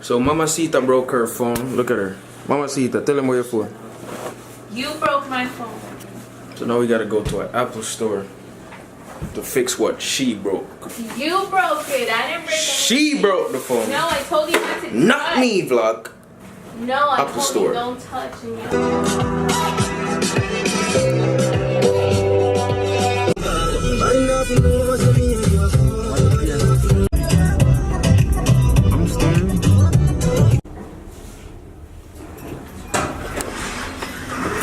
So Mamacita broke her phone. Look at her. Mamacita, tell him where your phone. You broke my phone. So now we gotta go to an Apple store to fix what she broke. You broke it. I didn't break it. She broke the phone. No, I told you not to touch. Not me, vlog. No, I Apple told store. you don't touch. I'm staring.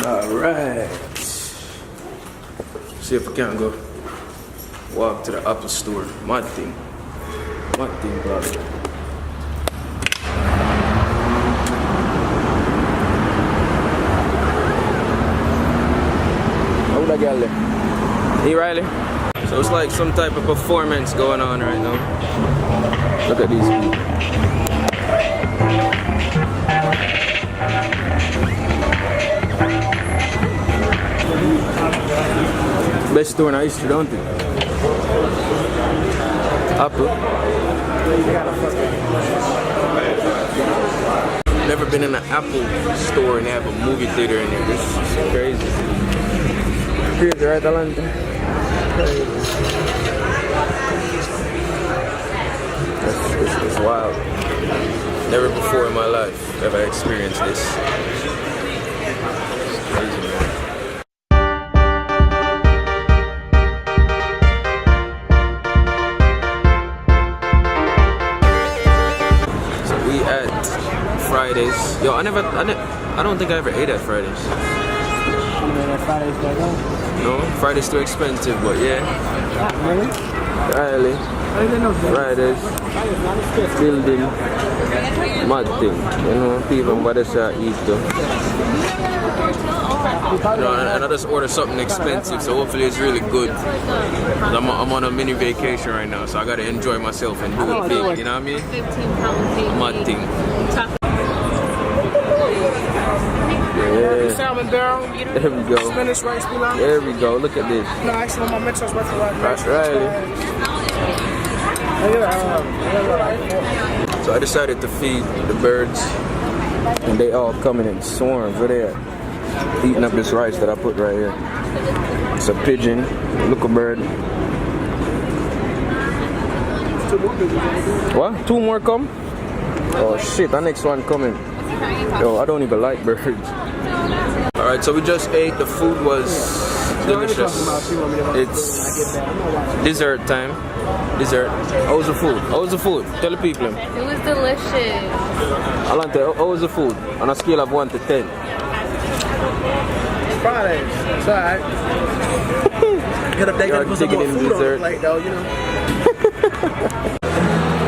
Alright. See if I can go walk to the Apple store. My thing, brother. How that girl there? Hey Riley. So it's like some type of performance going on right now. Look at these people. Best store in history, don't it? Apple. Never been in an Apple store and they have a movie theater in there. This is crazy. Crazy, right, Alante? This is wild. Never before in my life have I experienced this. It's crazy, man. Fridays. Yo, I don't think I ever ate at Fridays. You made at Fridays back home? No, Fridays too expensive, but yeah. Really? Fridays. Building. Mad thing. You know, people what they say eat though. You know, and I just order something expensive, so hopefully it's really good. I'm on a mini vacation right now, so I gotta enjoy myself and do it big, you know what I mean? 15-pound Mad thing. Yeah. Salmon barrel. There we go. Spinach rice pilau. There we go. Look at this. No, actually, my mentor's worth a lot. Riley. So I decided to feed the birds, and they all coming in swarms. Where they at? Eating up this rice that I put right here. It's a pigeon. Look, a bird. What? Two more come? Oh shit! The next one coming. Yo, I don't even like birds. Alright, so we just ate. The food was delicious. It's dessert time. Dessert. How was the food? How was the food? Tell the people. It was delicious. Alante, how was the food? On a scale of 1 to 10. Fridays. It's alright. Get up there, get put some more food on the plate though, you know.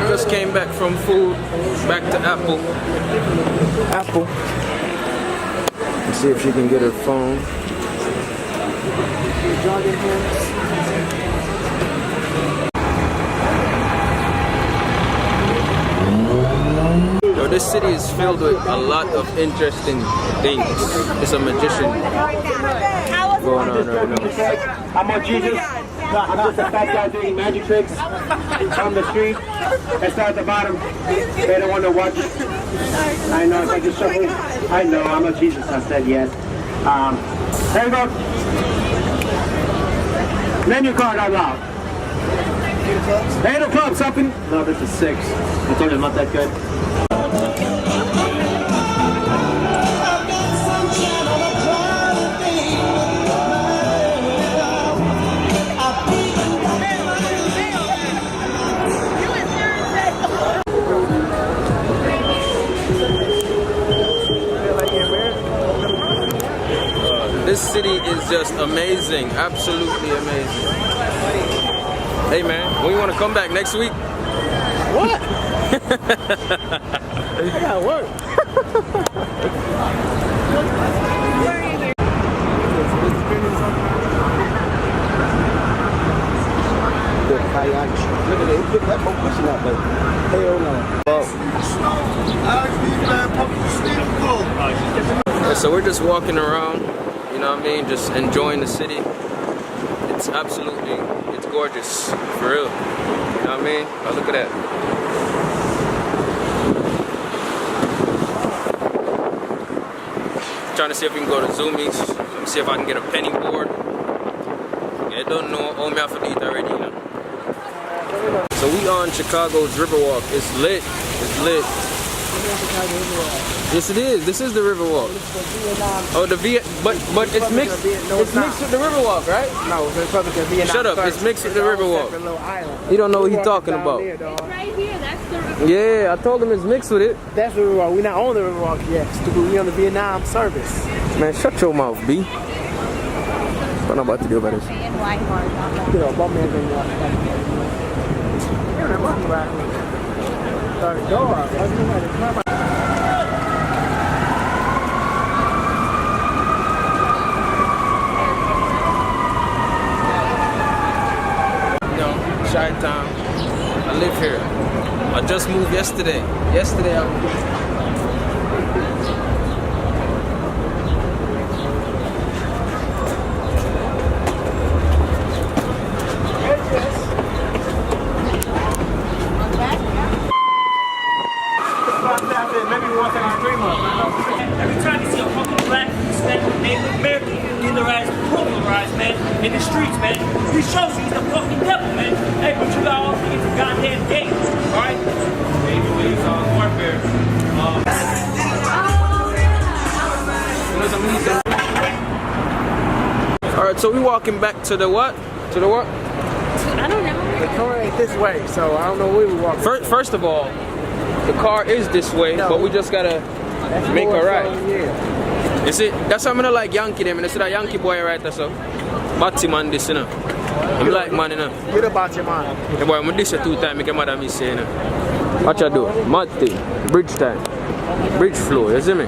Just came back from food, back to Apple. Let's see if she can get her phone. Yo, this city is filled with a lot of interesting things. It's a magician going on right now. I'm on Jesus. I'm just a fat guy doing magic tricks on the street. I start at the bottom. They don't want to watch. I know, if I can show you. I know, I'm a Jesus. I said yes. There you go. Menu card out loud. 8 o'clock, something. No, this is 6. I told you I'm not that good. This city is just amazing, absolutely amazing. Hey man, when you want to come back next week? What? I gotta work. Look at it, he picked that whole question up, but hell no. Yeah, so we're just walking around, you know what I mean, just enjoying the city. It's absolutely, it's gorgeous, for real. You know what I mean? Oh, look at that. trying to see if we can go to Zoomies, see if I can get a penny board. Yeah, don't know, all me have to eat already, you know. So we on Chicago's Riverwalk. It's lit. It's lit. Yes, it is. This is the Riverwalk. Oh, the but it's mixed. It's mixed with the Riverwalk, right? No, it's Republic of Vietnam. Shut up. It's mixed with the Riverwalk. You don't know what he's talking about. Right here, that's the river. Yeah, I told him it's mixed with it. That's the Riverwalk. We're not on the Riverwalk yet. Stupid. We on the Vietnam service. Man, shut your mouth, B. What I'm about to do about this. You know, bum man thing. You're not talking about it. Start the door. Chi-Town. I live here. I just moved yesterday. Yesterday I moved. Every time you see a fucking black Hispanic Native American dealerized, popularized, man, in the streets, man, he shows you he's the fucking devil, man. Hey, but you got all these goddamn gays, alright? Baby waves on warfare. Alright, so we walking back to the what? To the what? I don't know. The car ain't this way, so I don't know where we walking. First of all, the car is this way, but we just gotta make a right. Yeah. You see, that's why I'm gonna like Yankee them, and I see that Yankee boy right there, so. Batty man this, you know. I'm like man, you know. Get about your mind. Yeah, boy, I'm this 2 times, make a mother me say, you know. What you do? Mud thing, bridge time, bridge flow, you see me?